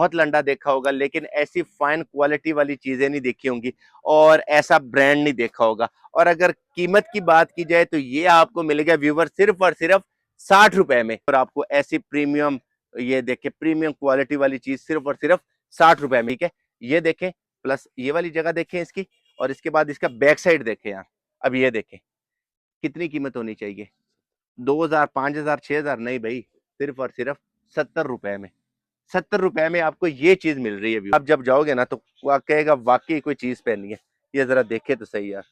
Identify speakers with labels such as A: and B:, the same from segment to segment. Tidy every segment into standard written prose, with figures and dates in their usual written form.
A: बहुत लंडा देखा होगा, लेकिन ऐसी फाइन क्वालिटी वाली चीजें नहीं देखी होंगी और ऐसा ब्रांड नहीं देखा होगा। और अगर कीमत की बात की जाए तो ये आपको मिलेगा व्यूवर सिर्फ और सिर्फ 60 रुपए में। और आपको ऐसी प्रीमियम, ये देखे प्रीमियम क्वालिटी वाली चीज सिर्फ और सिर्फ 60 रुपए में। ठीक है, ये देखें, प्लस ये वाली जगह देखें इसकी, और इसके बाद इसका बैक साइड देखें यार। अब ये देखें कितनी कीमत होनी चाहिए, 2,000, 5,000, 6,000 नहीं भाई, सिर्फ और सिर्फ 70 रुपए में। 70 रुपए में आपको ये चीज मिल रही है। आप जब जाओगे ना तो कहेगा वाकई कोई चीज पहनी है। ये जरा देखे तो सही यार,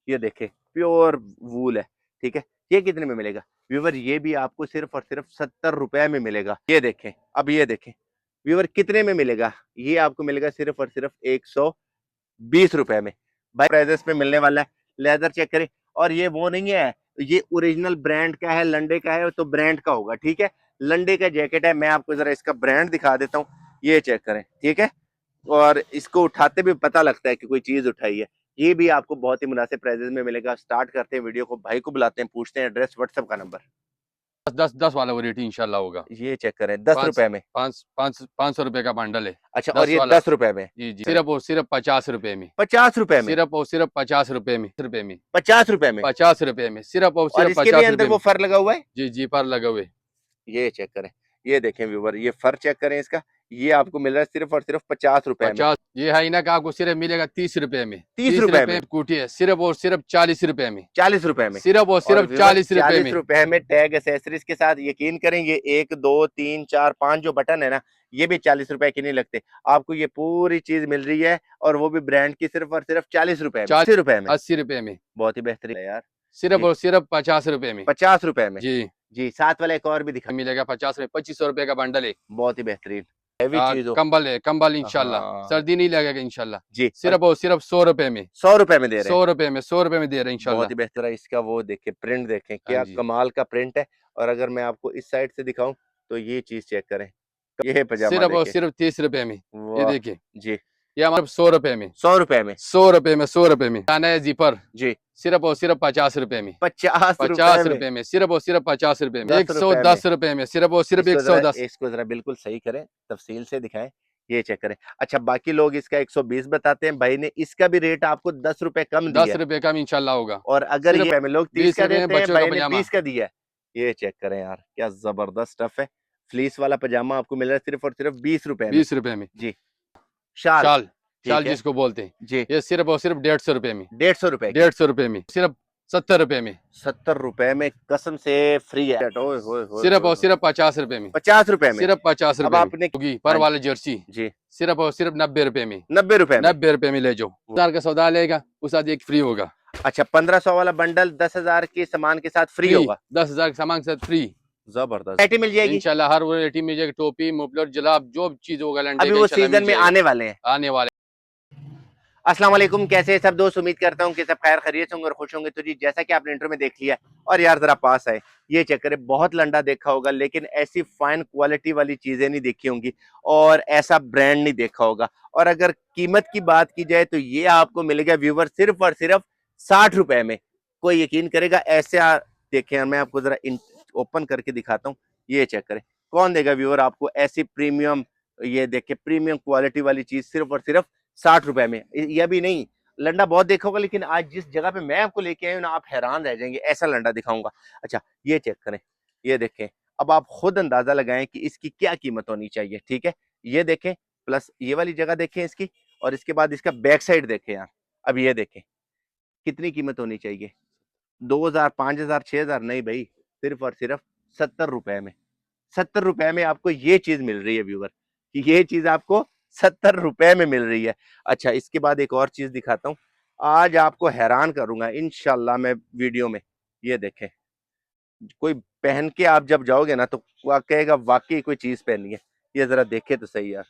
A: ये देखे प्योर वूल है। ठीक है, ये कितने में मिलेगा व्यूवर? ये भी आपको सिर्फ और सिर्फ 70 रुपए में मिलेगा। ये देखें, अब ये देखें व्यूवर कितने में मिलेगा। ये आपको मिलेगा सिर्फ और सिर्फ 120 रुपए में। भाई प्राइजेस पे मिलने वाला है। लेदर चेक करें, और ये वो नहीं है, ये ओरिजिनल ब्रांड का है, लंडे का है तो ब्रांड का होगा। ठीक है, लंडे का जैकेट है। मैं आपको जरा इसका ब्रांड दिखा देता हूँ, ये चेक करें। ठीक है, और इसको उठाते भी पता लगता है कि कोई चीज उठाई है। ये भी आपको बहुत ही मुनासिब प्राइजेस में मिलेगा। स्टार्ट करते हैं वीडियो को, भाई को बुलाते हैं, पूछते हैं एड्रेस, व्हाट्सएप का नंबर।
B: 10 वाला वो रेट इंशाल्लाह होगा।
A: ये चेक करें, 10 रुपए में।
B: 500 रुपए का बंडल है।
A: अच्छा, और
B: 10
A: ये
B: वाला
A: 10 रुपए में।
B: जी जी, सिर्फ और सिर्फ 50 रुपए में।
A: 50 रुपए में,
B: सिर्फ और सिर्फ 50 रुपए में।
A: 50 रुपए में।
B: 50 रुपए में, सिर्फ और
A: और
B: सिर्फ
A: इसके भी
B: 50
A: अंदर
B: रुपए
A: वो
B: में।
A: फर लगा हुआ है।
B: जी जी, पर लगे हुए।
A: ये चेक करें, ये देखें व्यूवर, ये फर चेक करें इसका। ये आपको मिल रहा है सिर्फ और सिर्फ 50 रुपए में।
B: 50, ये है ना, का आपको सिर्फ मिलेगा 30 रुपए में।
A: 30 रुपए में।
B: स्कूटी है सिर्फ और सिर्फ 40 रुपए में।
A: 40 रुपए में।
B: सिर्फ और
A: और
B: सिर्फ
A: व्यूवर
B: 40 रुपए
A: 40
B: में।
A: रुपए में टैग एसेसरीज के साथ। यकीन करें, ये 1, 2, 3, 4, 5 जो बटन है ना, ये भी 40 रुपए के नहीं लगते। आपको ये पूरी चीज मिल रही है, और वो भी ब्रांड की, सिर्फ और सिर्फ 40 रुपए में, 80 रुपए में।
B: 80 रुपए में,
A: बहुत ही बेहतरीन है यार।
B: सिर्फ
A: जी,
B: और सिर्फ 50 रुपए में।
A: 50 रुपए में।
B: जी,
A: जी, साथ वाला एक और भी दिखा।
B: मिलेगा 50 में। 2500 रुपए का बंडल है।
A: बहुत ही बेहतरीन हैवी चीज हो।
B: कंबल है, कंबल इंशाल्लाह
A: हाँ
B: सर्दी नहीं लगेगा इंशाल्लाह।
A: जी, और
B: सिर्फ और सिर्फ 100 रुपए में।
A: 100 रुपए में दे रहे हैं।
B: 100 रुपए में, 100 रुपए में दे रहे हैं
A: बहुत
B: इंशाल्लाह।
A: ही बेहतर है। इसका वो देखें, प्रिंट देखें,
B: हाँ
A: क्या
B: जी,
A: कमाल का प्रिंट है। और अगर मैं आपको इस साइड से दिखाऊं तो ये चीज चेक करें, ये पजामा
B: सिर्फ और
A: देखें।
B: सिर्फ 30 रुपए में। ये
A: वाह
B: देखिए,
A: जी,
B: ये हमारे 100 रुपए में।
A: 100 रुपए में।
B: 100 रुपए में, 100 रुपए में आना है जीपर।
A: जी,
B: सिर्फ और सिर्फ 50 रुपए में।
A: 50 रुपए
B: पचास
A: में।
B: रुपए में, सिर्फ और सिर्फ 50 रुपए में।
A: 10 रुपए में।
B: 110 रुपए में, सिर्फ और सिर्फ
A: इसको जरा
B: 110।
A: इसको जरा बिल्कुल सही करें, तफसील से दिखाएं। ये चेक करें। अच्छा, बाकी लोग इसका 120 बताते हैं, भाई ने इसका भी रेट आपको 10 रुपए कम दिया
B: 10
A: है।
B: रुपए कम इंशाल्लाह होगा।
A: और अगर
B: सिर्फ
A: ये में लोग 30
B: 20
A: का
B: रुपए में
A: देते हैं,
B: बच्चों का
A: भाई ने
B: पजामा।
A: 20 का दिया है। ये चेक करें यार, क्या जबरदस्त स्टफ है। फ्लीस वाला पजामा आपको मिल रहा है सिर्फ और सिर्फ 20 रुपए में।
B: 20 रुपए में।
A: जी, शाल।
B: शाल, शाल
A: ठीक है
B: जिसको बोलते हैं।
A: जी,
B: ये सिर्फ और सिर्फ 150 रुपए में।
A: 150 रुपए की।
B: 150 रुपए में, सिर्फ 70 रुपए में।
A: 70 रुपए में कसम से फ्री है। ओए होए होए
B: सिर्फ
A: होए
B: और
A: होए।
B: सिर्फ 50 रुपए में।
A: 50 रुपए में।
B: सिर्फ 50
A: अब
B: रुपए में
A: आपने,
B: होगी पर
A: हाँ
B: वाले जर्सी।
A: जी,
B: सिर्फ और सिर्फ 90 रुपए में।
A: 90 रुपए में।
B: 90 रुपए में ले जाओ। 1000 का सौदा लेगा, उस साथ एक फ्री होगा।
A: अच्छा, 1500 वाला बंडल 10,000 के सामान के साथ फ्री
B: फ्री,
A: होगा।
B: 10,000 के सामान के साथ फ्री
A: जबरदस्त वैरायटी मिल जाएगी।
B: इंशाल्लाह। हर वैरायटी मिल जाएगी, टोपी, मुफलर, जलाब, जो चीज होगा लंडे
A: अभी
B: का
A: वो
B: इंशाल्लाह मिल
A: सीजन में
B: जाएगा।
A: आने वाले हैं।
B: आने वाले।
A: अस्सलाम वालेकुम, कैसे हैं सब दोस्त? उम्मीद करता हूँ कि सब खैर खैरियत होंगे और खुश होंगे। तो जी, जैसा कि आपने इंट्रो में देख लिया, और यार जरा पास आए, ये चेक करें। बहुत लंडा देखा होगा, लेकिन ऐसी फाइन क्वालिटी वाली चीजें नहीं देखी होंगी और ऐसा ब्रांड नहीं देखा होगा। और अगर कीमत की बात की जाए तो ये आपको मिलेगा व्यूवर सिर्फ और सिर्फ 60 रुपए में। कोई यकीन करेगा ऐसे देखें, मैं आपको जरा ओपन करके दिखाता हूँ। ये चेक करें, कौन देगा व्यूवर आपको ऐसी प्रीमियम, ये देखे प्रीमियम क्वालिटी वाली चीज सिर्फ और सिर्फ 60 रुपए में। यह भी नहीं, लंडा बहुत देखा होगा, लेकिन आज जिस जगह पे मैं आपको लेके आया हूं ना, आप हैरान रह जाएंगे, ऐसा लंडा दिखाऊंगा। अच्छा, ये चेक करें, ये देखें। अब आप खुद अंदाजा लगाएं कि इसकी क्या कीमत होनी चाहिए। ठीक है, ये देखें, प्लस ये वाली जगह देखें इसकी, और इसके बाद इसका बैक साइड देखें यार। अब ये देखें कितनी कीमत होनी चाहिए, 2,000, 5,000, 6,000 नहीं भाई, सिर्फ और सिर्फ 70 रुपए में। 70 रुपए में आपको ये चीज मिल रही है व्यूवर, कि ये चीज आपको 70 रुपए में मिल रही है। अच्छा, इसके बाद एक और चीज दिखाता हूँ, आज आपको हैरान करूंगा इंशाल्लाह मैं वीडियो में। ये देखें, कोई पहन के आप जब जाओगे ना तो कहेगा वाकई कोई चीज पहनी है। ये जरा देखे तो सही यार,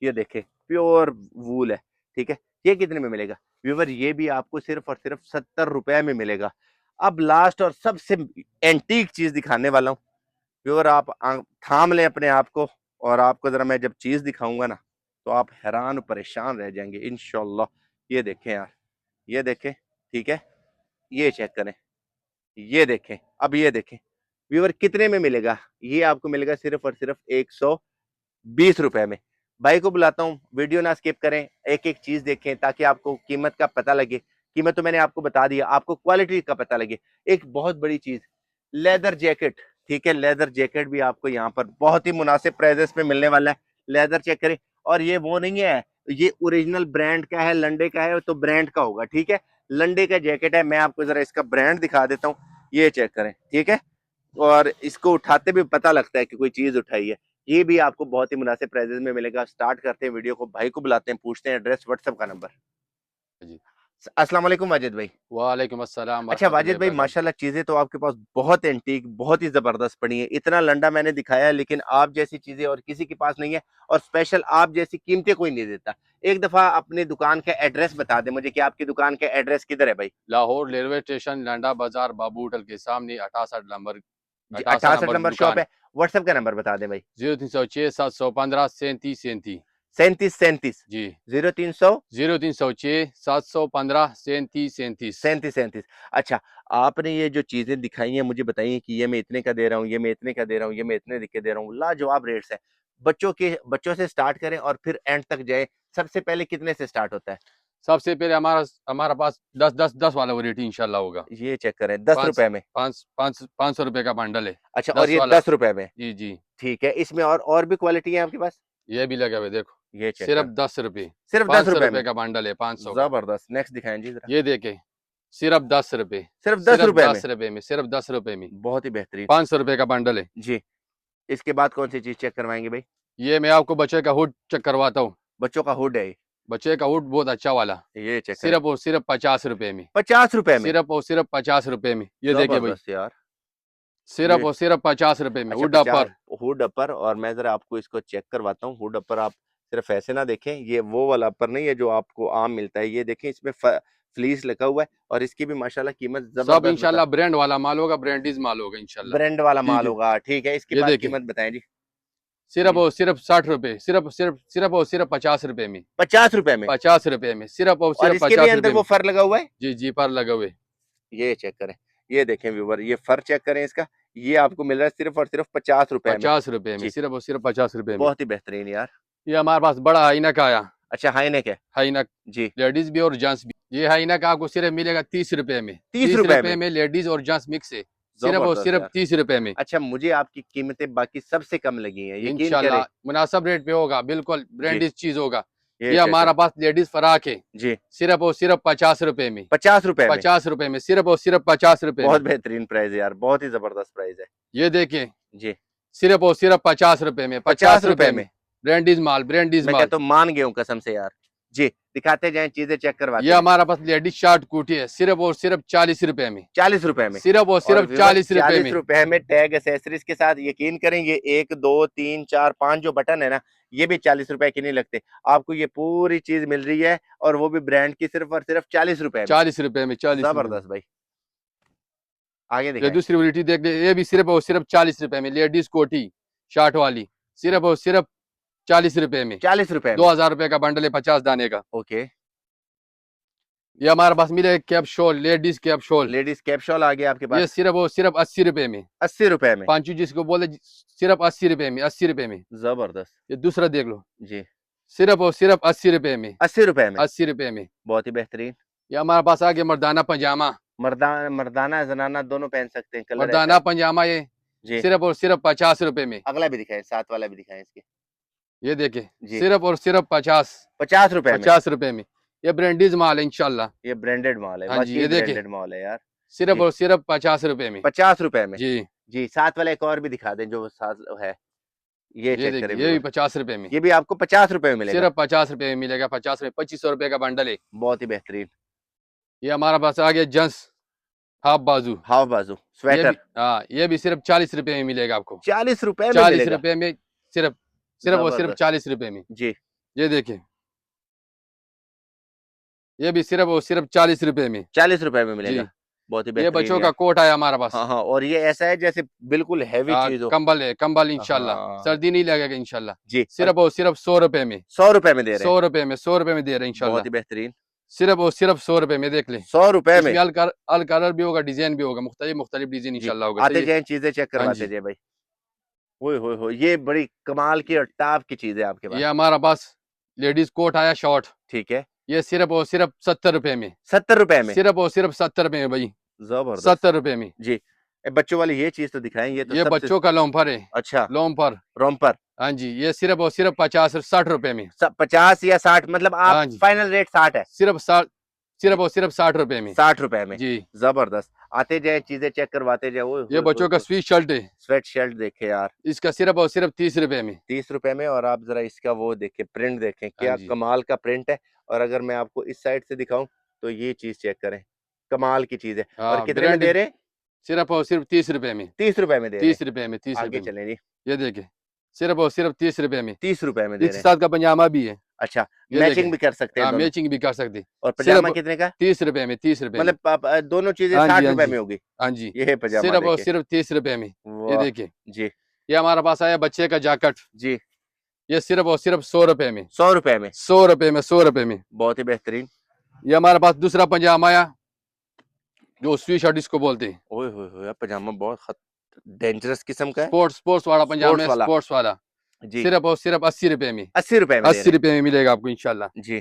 A: ये देखे प्योर वूल है। ठीक है, ये कितने में मिलेगा व्यूवर? ये भी आपको सिर्फ और सिर्फ 70 रुपए में मिलेगा। अब लास्ट और सबसे एंटीक चीज दिखाने वाला हूँ व्यूअर, आप थाम लें अपने आप को, और आपको जरा मैं जब चीज दिखाऊंगा ना तो आप हैरान परेशान रह जाएंगे इंशाल्लाह। ये देखें यार, ये देखें। ठीक है, ये चेक करें, ये देखें। अब ये देखें व्यूअर कितने में मिलेगा। ये आपको मिलेगा सिर्फ और सिर्फ 120 रुपए में। भाई को बुलाता हूँ, वीडियो ना स्किप करें, एक एक चीज देखें ताकि आपको कीमत का पता लगे। कीमत तो मैंने आपको बता दिया, आपको क्वालिटी का पता लगे। एक बहुत बड़ी चीज, लेदर जैकेट। ठीक है, लेदर जैकेट भी आपको यहाँ पर बहुत ही मुनासिब प्राइजेस में मिलने वाला है। लेदर चेक करें, और ये वो नहीं है, ये ओरिजिनल ब्रांड का है, लंडे का है तो ब्रांड का होगा। ठीक है, लंडे का जैकेट है। मैं आपको जरा इसका ब्रांड दिखा देता हूँ, ये चेक करें। ठीक है, और इसको उठाते भी पता लगता है कि कोई चीज उठाई है। ये भी आपको बहुत ही मुनासिब प्राइजेस में मिलेगा। स्टार्ट करते हैं वीडियो को, भाई को बुलाते हैं, पूछते हैं एड्रेस, व्हाट्सएप का नंबर।
B: जी।
A: अस्सलाम वालेकुम वाजिद भाई।
B: वालेकुम अस्सलाम
A: अच्छा
B: वरहमतुल्लाहि
A: वाजिद भाई,
B: वबरकातुहू।
A: माशाल्लाह चीजें तो आपके पास बहुत एंटीक, बहुत ही जबरदस्त पड़ी है। इतना लंडा मैंने दिखाया है, लेकिन आप जैसी चीजें और किसी के पास नहीं है, और स्पेशल आप जैसी कीमतें कोई नहीं देता। एक दफा अपनी दुकान का एड्रेस बता दे मुझे कि आपकी दुकान का एड्रेस किधर है भाई।
B: लाहौर रेलवे स्टेशन, लांडा बाजार, बाबू होटल के सामने 68 नंबर,
A: जी,
B: 68
A: 68
B: नंबर
A: नंबर शॉप
B: दुकान।
A: है। व्हाट्सएप का नंबर बता दें भाई।
B: 0306 715 37 37।
A: 37 37।
B: जी।
A: 0300
B: 0306 715 37 37।
A: 37 37। अच्छा, आपने ये जो चीजें दिखाई हैं मुझे बताइए कि ये मैं इतने का दे रहा हूँ, ये मैं इतने का दे रहा हूँ, ये मैं इतने के दे रहा हूँ, लाजवाब रेट्स है। बच्चों से स्टार्ट करें और फिर एंड तक जाए। सबसे पहले कितने से स्टार्ट होता है?
B: सबसे पहले हमारा हमारा पास 10 वाला रेट इंशाल्लाह होगा।
A: ये चेक करें, 10 रुपए में।
B: 500 रुपए का बंडल है।
A: अच्छा, और
B: 10
A: ये
B: वाला।
A: 10 रुपए में।
B: जी जी।
A: ठीक है, इसमें और भी क्वालिटी है आपके पास?
B: ये भी लगे हुए देखो।
A: ये चेक
B: सिर्फ
A: करें,
B: 10 रुपए।
A: सिर्फ दस
B: 500
A: रुपए
B: रुपए
A: में।
B: का बंडल है, 500 का।
A: जबरदस्त, नेक्स्ट दिखाएं जी जरा।
B: ये देखे, सिर्फ 10 रुपए।
A: सिर्फ दस
B: सिर्फ
A: रुपए में।
B: 10 रुपए में, सिर्फ 10 रुपए में।
A: बहुत ही बेहतरीन।
B: 500 रुपए का बंडल है।
A: जी, इसके बाद कौन सी चीज चेक करवाएंगे भाई?
B: ये मैं आपको बच्चे का हुड चेक करवाता हूँ।
A: बच्चों का हुड है
B: बच्चे का हुड बहुत अच्छा वाला।
A: ये चेक करें,
B: सिर्फ और सिर्फ 50 रुपए में।
A: 50 रुपए में।
B: सिर्फ और सिर्फ 50 रुपए में, ये देखिए भाई।
A: जबरदस्त यार।
B: सिर्फ
A: ये
B: और सिर्फ 50 रुपए में
A: अच्छा,
B: हुड
A: 50
B: अपर।
A: हुड अपर। और मैं जरा आपको इसको चेक करवाता हूँ। हुड अपर आप सिर्फ ऐसे ना देखें, ये वो वाला अपर नहीं है जो आपको आम मिलता है। ये देखें, इसमें फ्लीस लगा हुआ है, और इसकी भी माशाल्लाह कीमत
B: सब
A: जबरदस्त बता।
B: इंशाल्लाह ब्रांड वाला माल होगा, ब्रांडीज माल होगा इंशाल्लाह।
A: ब्रांड वाला
B: ठीक
A: माल
B: है।
A: होगा। ठीक है, इसके
B: ये
A: बाद
B: देखिए,
A: कीमत बताएं जी।
B: सिर्फ
A: जी,
B: और सिर्फ 60 रुपए। सिर्फ और सिर्फ 50 रुपए में।
A: 50 रुपए में।
B: 50 रुपए में, सिर्फ और
A: और
B: सिर्फ
A: इसके भी
B: 50 रुपए
A: अंदर वो
B: में।
A: फर लगा हुआ है।
B: जी जी, पर लगे हुए।
A: ये चेक करें, ये देखें व्यूवर, ये फर चेक करें इसका। ये आपको मिल रहा है सिर्फ और सिर्फ 50 रुपए में।
B: 50 रुपए में,
A: जी,
B: सिर्फ और सिर्फ 50 रुपए में।
A: बहुत ही बेहतरीन यार।
B: ये हमारे पास बड़ा हाइनक आया।
A: अच्छा, हाईनेक है।
B: हाइनक
A: जी,
B: लेडीज भी और जेंट्स भी। ये हाइनक आपको सिर्फ मिलेगा 30 रुपए में।
A: 30 रुपए
B: 30 रुपए
A: में।
B: में लेडीज और जेंट्स मिक्स है। सिर्फ और
A: जबरदस्त
B: सिर्फ
A: यार।
B: 30 रुपए में।
A: अच्छा, मुझे आपकी कीमतें बाकी सबसे कम लगी हैं, यकीन करें।
B: इंशाल्लाह मुनासिब रेट पे होगा, बिल्कुल
A: जी,
B: ब्रांडेड चीज होगा।
A: ये
B: ये
A: चेक
B: हमारा
A: करें।
B: पास लेडीज फराक है।
A: जी,
B: सिर्फ और सिर्फ 50 रुपए में।
A: 50 रुपए में।
B: 50 रुपए में, सिर्फ और सिर्फ 50 रुपए
A: बहुत
B: में।
A: बेहतरीन प्राइस है यार, बहुत ही जबरदस्त प्राइस है।
B: ये देखें,
A: जी,
B: सिर्फ और सिर्फ 50 रुपए में।
A: 50
B: 50
A: रुपए
B: रुपए
A: में।
B: में। ब्रांडीज माल, ब्रांडीज
A: मैं
B: माल।
A: कहता हूँ मान गया हूँ कसम से यार। जी, दिखाते जाएं, चीजें चेक
B: ये
A: करवाते जाएं।
B: हमारा पास लेडीज शर्ट कोटी है, सिर्फ और सिर्फ 40 रुपए में।
A: 40 रुपए में।
B: सिर्फ और
A: और
B: सिर्फ
A: व्यूवर,
B: 40 रुपए
A: चालीस
B: में।
A: रुपए में टैग एसेसरीज के साथ। यकीन करें, ये 1 2 3 4 5 जो बटन है ना, ये भी 40 रुपए के नहीं लगते। आपको ये पूरी चीज मिल रही है, और वो भी ब्रांड की, सिर्फ और सिर्फ 40 रुपए में।
B: 40 रुपए में, 40 रुपए में।
A: जबरदस्त भाई, आगे
B: ये
A: दिखाएं।
B: दूसरी वैरायटी देख ले, ये भी सिर्फ और सिर्फ 40 रुपए में, लेडीज कोटी शर्ट वाली। सिर्फ और सिर्फ 40 रुपए में।
A: 40 रुपए में।
B: 2000 रुपए का बंडल है, 50 दाने का।
A: ओके,
B: ये हमारे पास मिले cap shawl, ladies cap shawl.
A: Ladies cap shawl आ गया आपके
B: ये
A: पास।
B: सिर्फ और सिर्फ 80 रुपए में।
A: 80 रुपए में।
B: पांचू जिसको बोले, सिर्फ 80 रुपए में, 80 रुपए में।
A: जबरदस्त।
B: ये दूसरा देख लो,
A: जी,
B: सिर्फ और सिर्फ 80 रुपए में।
A: 80 रुपए में।
B: 80 रुपए में।
A: बहुत ही बेहतरीन।
B: ये हमारे पास आ गया मर्दाना पजामा।
A: मर्दाना जनाना दोनों पहन सकते हैं, कलर ऐसा
B: मर्दाना
A: है।
B: पजामा ये
A: जी,
B: सिर्फ और सिर्फ 50 रुपए में।
A: अगला भी दिखाएं, साथ वाला भी दिखाएं इसके।
B: ये देखे,
A: जी,
B: सिर्फ और सिर्फ 50।
A: 50 रुपए में।
B: 50 रुपए में। ये ब्रांडीज माल है इंशाल्लाह।
A: ये ब्रांडेड माल है,
B: हाँ जी,
A: वाकई
B: ये देखे,
A: ब्रांडेड माल है यार।
B: सिर्फ
A: जी,
B: और सिर्फ 50 रुपए में।
A: 50 रुपए में।
B: जी।
A: जी, साथ वाला एक और भी दिखा दें जो साथ है। ये
B: ये
A: चेक करें
B: देखिए, ये भी
A: व्यूवर,
B: 50 रुपए में।
A: ये भी आपको 50 रुपए में मिलेगा।
B: सिर्फ 50 रुपए में मिलेगा। 50 में 2500 रुपए का बंडल है।
A: बहुत ही बेहतरीन।
B: ये हमारा पास आ गया जेंट्स हाफ बाजू।
A: हाफ बाजू
B: ये
A: स्वेटर।
B: भी, हाँ, ये भी सिर्फ 40 रुपए में मिलेगा आपको।
A: 40 रुपए में
B: 40
A: मिलेगा।
B: रुपए में। सिर्फ सिर्फ और सिर्फ
A: जबरदस्त।
B: 40 रुपए में।
A: जी,
B: ये देखिए, ये भी सिर्फ और सिर्फ 40 रुपए में।
A: 40 रुपए में
B: जी।
A: मिलेगा। बहुत ही
B: ये
A: बेहतरीन
B: बच्चों का
A: यार।
B: कोट है हमारा पास।
A: हाँ हाँ, और ये ऐसा है जैसे बिल्कुल हैवी चीज हो।
B: कंबल है, कंबल इंशाल्लाह।
A: हाँ
B: सर्दी नहीं लगेगा इंशाल्लाह।
A: जी, और
B: सिर्फ और सिर्फ 100 रुपए में।
A: 100 रुपए में दे रहे हैं।
B: 100 रुपए में, 100 रुपए में दे रहे हैं इंशाल्लाह।
A: बहुत ही बेहतरीन।
B: सिर्फ और सिर्फ 100 रुपए में, देख ले।
A: 100 रुपए में।
B: इसमें अल कलर भी होगा, डिजाइन भी होगा, मुख्तलिफ मुख्तलिफ डिजाइन
A: जी,
B: इंशाल्लाह होगा।
A: आते
B: सही है।
A: जाए चीजें चेक
B: हाँ
A: करवाते
B: जी।
A: जाए भाई। हो, ये बड़ी कमाल की और टॉप की चीज है आपके
B: ये
A: पास।
B: हमारा पास लेडीज कोट आया शॉर्ट,
A: ठीक है,
B: ये सिर्फ और सिर्फ 70 रुपए में,
A: 70 रुपए में।
B: सिर्फ और सिर्फ 70 रुपए में भाई,
A: जबरदस्त।
B: 70 रुपए में।
A: जी, बच्चों वाली ये चीज तो दिखाएं, ये तो
B: ये
A: सबसे।
B: बच्चों का लोमफर है,
A: अच्छा,
B: लोमफर।
A: रोम्पर।
B: हाँ जी, ये सिर्फ और सिर्फ 50 60 रुपए में।
A: 50 या 60, मतलब आप
B: हाँ जी,
A: फाइनल रेट 60 है।
B: सिर्फ 60, सिर्फ और सिर्फ 60 रुपए में।
A: 60 रुपए में।
B: जी,
A: जबरदस्त। आते जाए चीजें चेक करवाते जाए। ओए
B: ये
A: होए होए
B: बच्चों का
A: होए।
B: स्वीट शर्ट है,
A: स्वेट शर्ट देखे यार,
B: इसका सिर्फ और सिर्फ 30 रुपए में।
A: 30 रुपए में। और आप जरा इसका वो देखें, प्रिंट देखें,
B: हाँ
A: क्या
B: जी,
A: कमाल का प्रिंट है। और अगर मैं आपको इस साइड से दिखाऊं तो ये चीज चेक करें, कमाल की चीज है। और
B: हाँ
A: कितने में
B: ब्रांड,
A: दे रहे हैं?
B: सिर्फ और सिर्फ 30 रुपए में,
A: 30 रुपए में दे रहे हैं।
B: 30 रुपए में, 30 रुपए
A: आगे
B: में।
A: चलें जी।
B: ये देखिए, सिर्फ और सिर्फ 30 रुपए में।
A: 30 रुपए में दे
B: इसके
A: रहे हैं।
B: साथ का पजामा भी है,
A: अच्छा,
B: ये
A: मैचिंग
B: देखें।
A: भी कर सकते हैं
B: हाँ
A: दोनों।
B: मैचिंग भी कर सकते,
A: और पजामा
B: सिर्फ
A: कितने का?
B: 30 रुपए में, 30 रुपए में।
A: मतलब दोनों चीजें
B: हाँ जी,
A: 60
B: हाँ
A: रुपए
B: जी,
A: में होगी।
B: हाँ जी,
A: ये है पजामा
B: सिर्फ और
A: देखे।
B: सिर्फ 30 रुपए में। ये
A: वाह।
B: देखिए,
A: जी।
B: ये हमारे पास आया बच्चे का जैकेट,
A: जी।
B: ये सिर्फ और सिर्फ 100 रुपए में,
A: 100 रुपए में।
B: 100 रुपए में, 100 रुपए में।
A: बहुत ही बेहतरीन।
B: ये हमारे पास दूसरा पजामा आया, जो स्वी शर्ट इसको बोलते हैं,
A: ओए होए होए, पजामा बहुत डेंजरस किस्म का है।
B: स्पोर्ट्स, स्पोर्ट्स वाला पजामा
A: स्पोर्ट्स
B: है,
A: वाला।
B: स्पोर्ट्स वाला।
A: जी।
B: सिर्फ और सिर्फ 80 रुपए में,
A: 80 रुपए में दे
B: 80
A: रहे
B: रुपए में मिलेगा आपको इंशाल्लाह।
A: हैं। जी।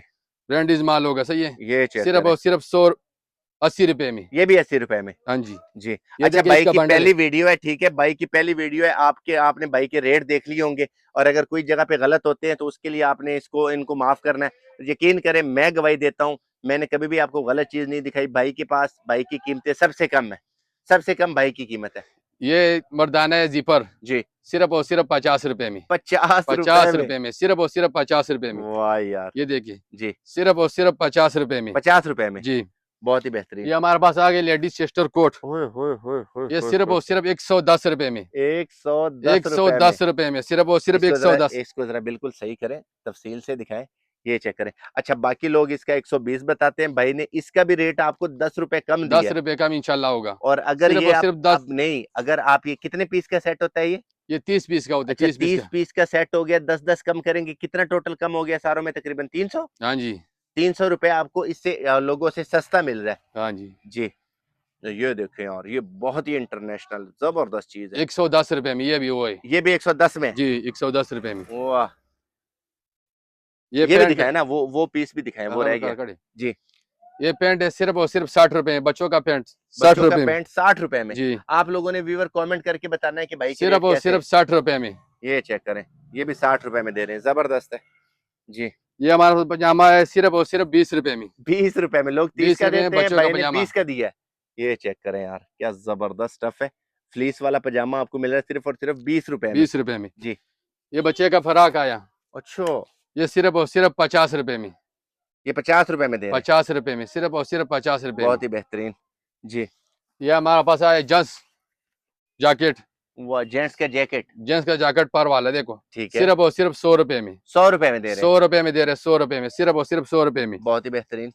B: ब्रांडेज माल होगा, सही है।
A: ये चेक
B: सिर्फ
A: करें,
B: और सिर्फ 180 रुपए में।
A: ये भी 80 रुपए में।
B: हाँ जी,
A: जी।
B: ये
A: अच्छा,
B: देखिए
A: भाई
B: इसका
A: की
B: बंडल है।
A: पहली वीडियो है, ठीक है, भाई की पहली वीडियो है, आपने भाई के रेट देख लिए होंगे। और अगर कोई जगह पे गलत होते हैं तो उसके लिए आपने इनको माफ करना है। यकीन करें, मैं गवाही देता हूँ, मैंने कभी भी आपको गलत चीज नहीं दिखाई। भाई के पास भाई की कीमतें सबसे कम है, सबसे कम भाई की कीमत है।
B: ये मर्दाना है जीपर,
A: जी।
B: सिर्फ और सिर्फ 50 रुपए में,
A: 50 रुपए
B: 50
A: में।
B: रुपए में, सिर्फ और सिर्फ 50 रुपए में।
A: वाह यार।
B: ये देखिए,
A: जी।
B: सिर्फ और सिर्फ 50 रुपए में।
A: 50 रुपए में।
B: जी,
A: बहुत ही बेहतरीन।
B: ये हमारे पास आ गए लेडीज चेस्टर कोट,
A: ओए होए होए होए
B: ये
A: होए
B: सिर्फ
A: होए।
B: और सिर्फ 110 रुपए में,
A: 110 रुपए में।
B: 110 रुपए में, सिर्फ और सिर्फ
A: इसको जरा
B: 110।
A: इसको जरा बिल्कुल सही करें, तफसील से दिखाएं। ये चेक करें। अच्छा, बाकी लोग इसका 120 बताते हैं, भाई ने इसका भी रेट आपको 10 रुपए कम दिया
B: 10
A: है।
B: रुपए का भी इंशाल्लाह होगा।
A: और अगर
B: सिर्फ
A: ये
B: और सिर्फ 10,
A: आप नहीं, अगर आप ये कितने पीस का सेट होता है ये?
B: ये 30 पीस का होता है,
A: अच्छा,
B: 30 पीस
A: 30
B: का।
A: पीस का सेट हो गया, 10-10 कम करेंगे, कितना टोटल कम हो गया सारों में? तकरीबन 300।
B: हाँ जी,
A: 300 रुपए आपको इससे लोगों से सस्ता मिल रहा है।
B: हाँ जी,
A: जी। तो ये देखें यार, ये बहुत ही इंटरनेशनल जबरदस्त चीज है।
B: 110 रुपए में ये भी वो है।
A: ये भी 110 में।
B: जी, 110 रुपए में।
A: वाह।
B: ये
A: ये भी
B: पैंट,
A: दिखाए ना, वो पीस भी दिखाए, वो रह गया। जी।
B: ये पैंट है सिर्फ और सिर्फ 60 रुपए में, बच्चों का पैंट 60
A: बच्चों का
B: रुपए में।
A: पैंट 60 रुपए में।
B: जी,
A: आप लोगों ने व्यूअर कमेंट करके बताना है कि भाई के
B: सिर्फ
A: रेट
B: और
A: कैसे
B: सिर्फ
A: हैं।
B: 60 रुपए में।
A: ये चेक करें, ये भी 60 रुपए में दे रहे हैं, जबरदस्त है। जी।
B: ये हमारा पजामा है सिर्फ और सिर्फ 20 रुपए में,
A: 20 रुपए में। लोग 30
B: 20
A: का
B: रुपए में
A: देते हैं,
B: बच्चों का
A: भाई ने
B: पजामा।
A: 20 का दिया है। ये चेक करें यार, क्या जबरदस्त स्टफ है। फ्लीस वाला पजामा आपको मिल रहा है सिर्फ और सिर्फ 20 रुपए में।
B: 20 रुपए में।
A: जी।
B: ये बच्चे का फराक आया,
A: अच्छा,
B: ये सिर्फ और सिर्फ 50 रुपए में,
A: ये 50 रुपए में दे रहे हैं।
B: 50 रुपए में, सिर्फ और सिर्फ 50 रुपए में।
A: बहुत ही बेहतरीन। जी।
B: ये हमारे पास आया जेंट्स जैकेट,
A: वो जेंट्स का जैकेट।
B: जेंट्स का जैकेट पर वाला, देखो
A: ठीक है,
B: सिर्फ और सिर्फ 100 रुपए में,
A: 100 रुपए में दे रहे हैं।
B: 100 रुपए में दे रहे, 100 रुपए में, सिर्फ और सिर्फ 100 रुपए में।
A: बहुत ही बेहतरीन।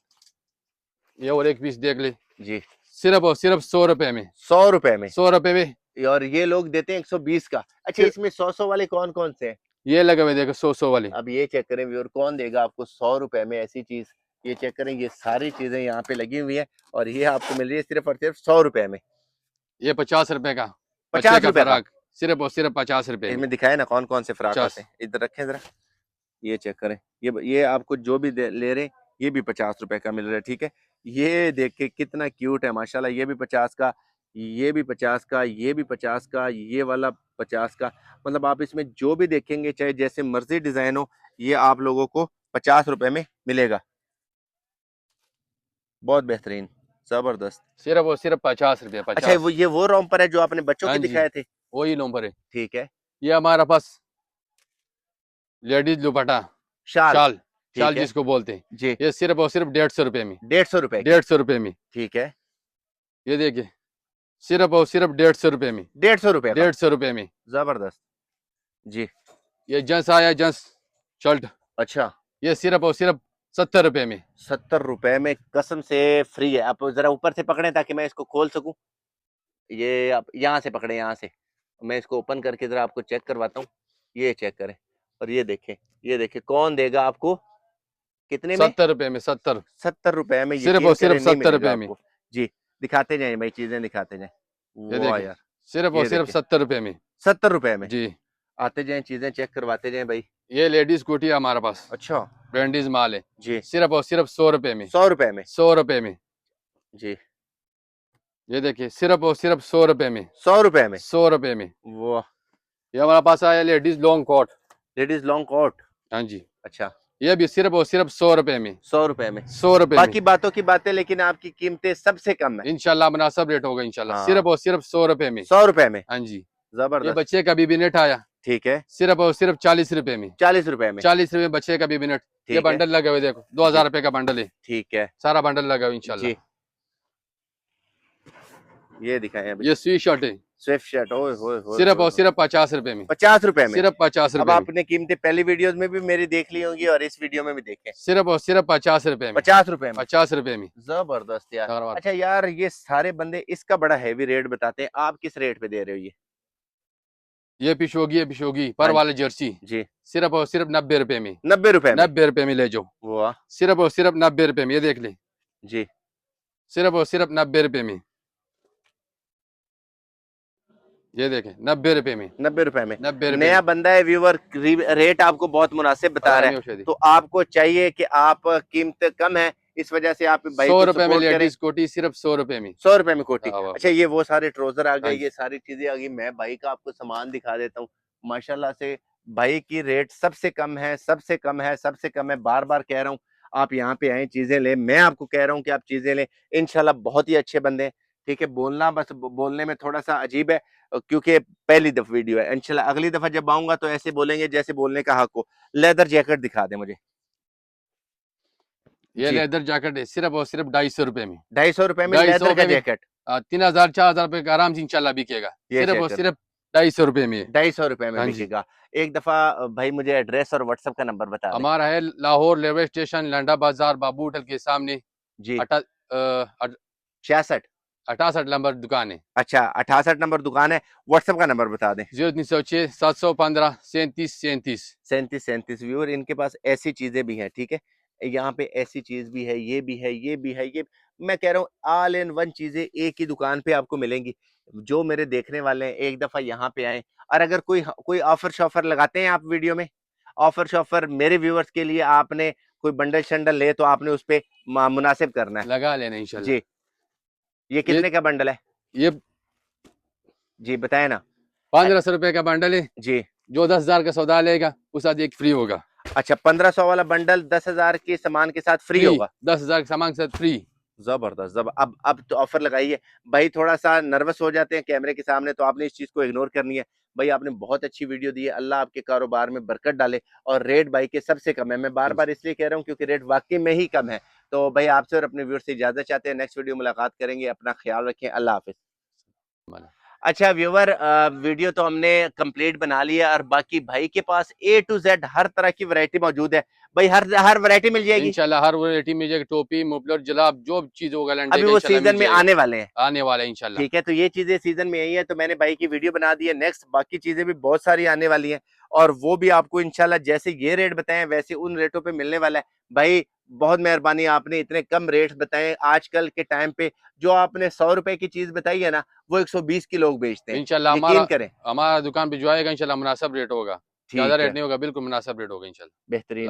B: ये और एक पीस देख ले,
A: जी।
B: सिर्फ और सिर्फ 100 रुपए में,
A: 100 रुपए में।
B: 100 रुपए में।
A: और ये लोग देते हैं 120 का। अच्छा,
B: फिर-
A: इसमें 100 वाले कौन कौन से हैं?
B: ये लगे हुए देखो 100 वाले।
A: अब ये चेक करें व्यूअर, कौन देगा आपको 100 रुपए में ऐसी चीज? ये चेक करें, ये सारी चीजें यहाँ पे लगी हुई है और ये आपको मिल रही है सिर्फ और सिर्फ 100 रुपए में।
B: ये 50 रुपए का,
A: 50
B: बच्चे का
A: रुपए का।
B: फराक, सिर्फ और सिर्फ 50 रुपए में।
A: इसमें दिखाए ना कौन कौन से फ्राक
B: 50।
A: आते हैं, इधर रखें जरा। ये चेक करें, ये आपको जो भी ले रहे हैं, ये भी 50 रुपए का मिल रहा है, ठीक है। ये देख के कितना क्यूट है माशाल्लाह। ये भी 50 का, ये भी 50 का, ये भी 50 का, ये वाला 50 का। मतलब आप इसमें जो भी देखेंगे, चाहे जैसे मर्जी डिजाइन हो, ये आप लोगों को 50 रुपए में मिलेगा। बहुत बेहतरीन, जबरदस्त।
B: सिर्फ और सिर्फ 50 रुपए,
A: अच्छा,
B: 50।
A: वो ये वो रॉम्पर है जो आपने बच्चों
B: हाँ
A: के
B: जी,
A: दिखाए थे?
B: वही नंबर है।
A: ठीक है।
B: ये हमारा पास लेडीज दुपट्टा,
A: शाल।
B: शाल,
A: ठीक
B: शाल
A: है
B: जिसको बोलते हैं,
A: जी।
B: ये सिर्फ और सिर्फ 150 रुपए में,
A: 150 रुपए की।
B: 150 रुपए में।
A: ठीक है,
B: ये देखिए, सिर्फ और सिर्फ 150 रुपए में,
A: 150 रुपए का।
B: 150 रुपए में।
A: जबरदस्त। जी।
B: ये जेंट्स आया, जेंट्स शर्ट,
A: अच्छा,
B: ये सिर्फ और सिर्फ 70 रुपए में।
A: 70 रुपए में कसम से फ्री है। आप जरा ऊपर से पकड़ें ताकि मैं इसको खोल सकूं। ये आप यहाँ से पकड़े, यहाँ से मैं इसको ओपन करके जरा आपको चेक करवाता हूँ। ये चेक करें और ये देखें, ये देखें, कौन देगा आपको कितने में?
B: 70 रुपए में, 70,
A: 70 रुपए में।
B: सिर्फ
A: यकीन
B: और सिर्फ
A: करें नहीं
B: 70
A: मिलेगा
B: रुपए में।
A: आपको। जी। दिखाते जाए भाई, चीजें दिखाते जाए।
B: ये
A: वाह
B: देखिए,
A: यार,
B: सिर्फ
A: ये
B: और सिर्फ
A: देखिए,
B: 70 रुपए में।
A: 70 रुपए में।
B: जी,
A: आते जाएं, चीजें चेक करवाते जाएं भाई।
B: ये लेडीज कोटी है हमारे पास,
A: अच्छा
B: ब्रांडीज माल है,
A: जी।
B: सिर्फ और सिर्फ 100 रुपए में।
A: 100 रुपए में
B: 100 रुपए में।
A: जी।
B: ये देखिए सिर्फ और सिर्फ 100 रुपए में।
A: 100 रुपए में
B: 100 रुपए में।
A: वो
B: ये हमारे पास आया ladies long coat.
A: Ladies long coat.
B: हाँ जी,
A: अच्छा
B: ये भी सिर्फ और सिर्फ 100 रुपए में।
A: 100 रुपए में।
B: 100 रुपए में।
A: बाकी बातों की बातें, लेकिन आपकी कीमतें सबसे कम है।
B: इंशाल्लाह मुनासिब रेट होगा इंशाल्लाह।
A: हाँ।
B: सिर्फ और सिर्फ 100 रुपए में।
A: 100 रुपए में।
B: हाँ जी। ये
A: जबरदस्त।
B: बच्चे का बीबी नेट आया,
A: ठीक है।
B: सिर्फ और सिर्फ 40 रुपए में।
A: 40 रुपए में।
B: 40 रुपए में बच्चे का बीबी नेट। ये
A: ठीक है।
B: बंडल लगे हुए देखो, 2000 रुपए का बंडल है,
A: ठीक है
B: सारा बंडल लगा हुआ इंशाल्लाह।
A: जी। ये दिखाएं अभी।
B: ये स्वी शर्ट है,
A: स्विफ्ट शर्ट। ओए होए होए
B: सिर्फ
A: होए।
B: और सिर्फ 50 रुपए में।
A: 50 रुपए में।
B: सिर्फ 50
A: अब
B: रुपए में।
A: आपने कीमतें पहली वीडियोस में भी मेरी देख ली होंगी और इस वीडियो में भी देखें।
B: सिर्फ और सिर्फ 50 रुपए में।
A: 50 रुपए में।
B: 50 रुपए में।
A: जबरदस्त यार।
B: धन्यवाद।
A: अच्छा यार, ये सारे बंदे इसका बड़ा हैवी रेट बताते हैं, आप किस रेट पे दे रहे हो ये?
B: ये पिशोगी है, पिशोगी पर
A: हाँ
B: वाले जर्सी,
A: जी।
B: सिर्फ और सिर्फ 90 रुपए में।
A: 90 रुपए में।
B: 90 रुपए में ले जाओ,
A: वाह
B: सिर्फ और सिर्फ 90 रुपए में। ये देख ले,
A: जी।
B: सिर्फ और सिर्फ 90 रुपए में। ये देखें 90 रुपए में।
A: 90 रुपए में।
B: 90 रुपए
A: नया
B: में।
A: बंदा है व्यूवर, रेट आपको बहुत मुनासिब बता रहा है,
B: औषधि
A: तो आपको चाहिए कि आप कीमत कम है इस वजह से आप भाई
B: 100
A: को
B: रुपए में
A: सपोर्ट करें।
B: लेडीज कोटी सिर्फ 100 रुपए में।
A: 100 रुपए में कोटी।
B: हाँ, वाह।
A: अच्छा, ये वो सारे ट्राउजर आ गए,
B: हाँ
A: ये
B: जी।
A: सारी चीजें आ गई। मैं भाई का आपको सामान दिखा देता हूँ। माशाल्लाह से भाई की रेट सबसे कम है, सबसे कम है, सबसे कम है। बार बार कह रहा हूँ, आप यहाँ पे आए, चीजें लें। मैं आपको कह रहा हूँ कि आप चीजें लें। इंशाल्लाह बहुत ही अच्छे बंदे हैं। ठीक है, बोलना बस बोलने में थोड़ा सा अजीब है क्योंकि पहली दफा वीडियो है। इंशाल्लाह अगली दफा जब आऊंगा तो ऐसे बोलेंगे जैसे बोलने का हक हो। लेदर जैकेट दिखा दे मुझे।
B: ये
A: जी।
B: लेदर जैकेट है सिर्फ और सिर्फ 250 रुपए में।
A: 250 रुपए में
B: 250
A: लेदर का
B: रुपए में।
A: जैकेट।
B: 3000 4000 रुपए का आराम से इंशाल्लाह बिकेगा।
A: ये
B: सिर्फ और
A: चेक
B: सिर्फ 250 रुपए में।
A: 250 रुपए में
B: हाँ जी।
A: बिकेगा। एक दफा भाई मुझे एड्रेस और व्हाट्सएप का नंबर बता दें।
B: हमारा है लाहौर रेलवे स्टेशन, लंडा बाजार, बाबू होटल के सामने।
A: जी।
B: 66
A: 66।
B: नंबर दुकान है।
A: अच्छा, 68 नंबर दुकान है। व्हाट्सएप का नंबर बता दें।
B: 0306 715 37 37।
A: 37 व्यूअर, इनके पास ऐसी चीजें भी हैं। ठीक है, यहाँ पे ऐसी चीज भी है, ये भी है, ये भी है, ये मैं कह रहा हूँ ऑल इन वन चीजें एक ही दुकान पे आपको मिलेंगी। जो मेरे देखने वाले हैं एक दफा यहाँ पे आए, और अगर कोई ऑफर शॉफर लगाते हैं आप वीडियो में, ऑफर शॉफर मेरे व्यूअर्स के लिए, आपने कोई बंडल शंडल ले तो आपने उस पे मुनासिब करना है।
B: लगा लेना इंशाल्लाह।
A: जी। ये कितने का बंडल है
B: ये
A: जी, बताए ना।
B: 1500 रुपए का बंडल है।
A: जी।
B: जो 10,000 का सौदा लेगा उस साथ एक फ्री होगा।
A: अच्छा, 1500 वाला बंडल 10,000 के सामान के साथ फ्री होगा।
B: 10,000 के सामान के साथ फ्री।
A: जबरदस्त। अब तो ऑफर लगाइए भाई। थोड़ा सा नर्वस हो जाते हैं कैमरे के सामने, तो आपने इस चीज को इग्नोर करनी है। भाई आपने बहुत अच्छी वीडियो दी है, अल्लाह आपके कारोबार में बरकत डाले। और रेट भाई के सबसे कम है। मैं बार बार इसलिए कह रहा हूँ क्योंकि रेट वाकई में ही कम है। तो भाई आपसे और अपने व्यूअर्स से इजाजत चाहते हैं। नेक्स्ट वीडियो मुलाकात करेंगे। अपना ख्याल रखें। अल्लाह हाफिज। अच्छा व्यूवर, वीडियो तो हमने कंप्लीट बना लिया, और बाकी भाई के पास A to Z हर तरह की वैरायटी मौजूद है। भाई हर वैरायटी मिल जाएगी
B: इंशाल्लाह। हर वैरायटी मिल जाएगी, टोपी, मुफलर, जलाब, जो चीज होगा
A: अभी वो सीजन में आने वाले हैं।
B: आने वाला है इंशाल्लाह।
A: ठीक है, तो ये चीजें सीजन में आई है, तो मैंने भाई की वीडियो बना दी है। नेक्स्ट बाकी चीजें भी बहुत सारी आने वाली हैं, और वो भी आपको इंशाल्लाह जैसे ये रेट बताएं वैसे उन रेटों पे मिलने वाला है। भाई बहुत मेहरबानी, आपने इतने कम रेट बताए। आजकल के टाइम पे जो आपने 100 रुपए की चीज बताई है ना, वो 120 की लोग बेचते हैं।
B: इंशाल्लाह
A: यकीन करें,
B: हमारा दुकान पे जो आएगा इंशाल्लाह मुनासिब रेट होगा, ज्यादा रेट नहीं होगा, बिल्कुल मुनासिब रेट होगा इंशाल्लाह।
A: बेहतरीन है।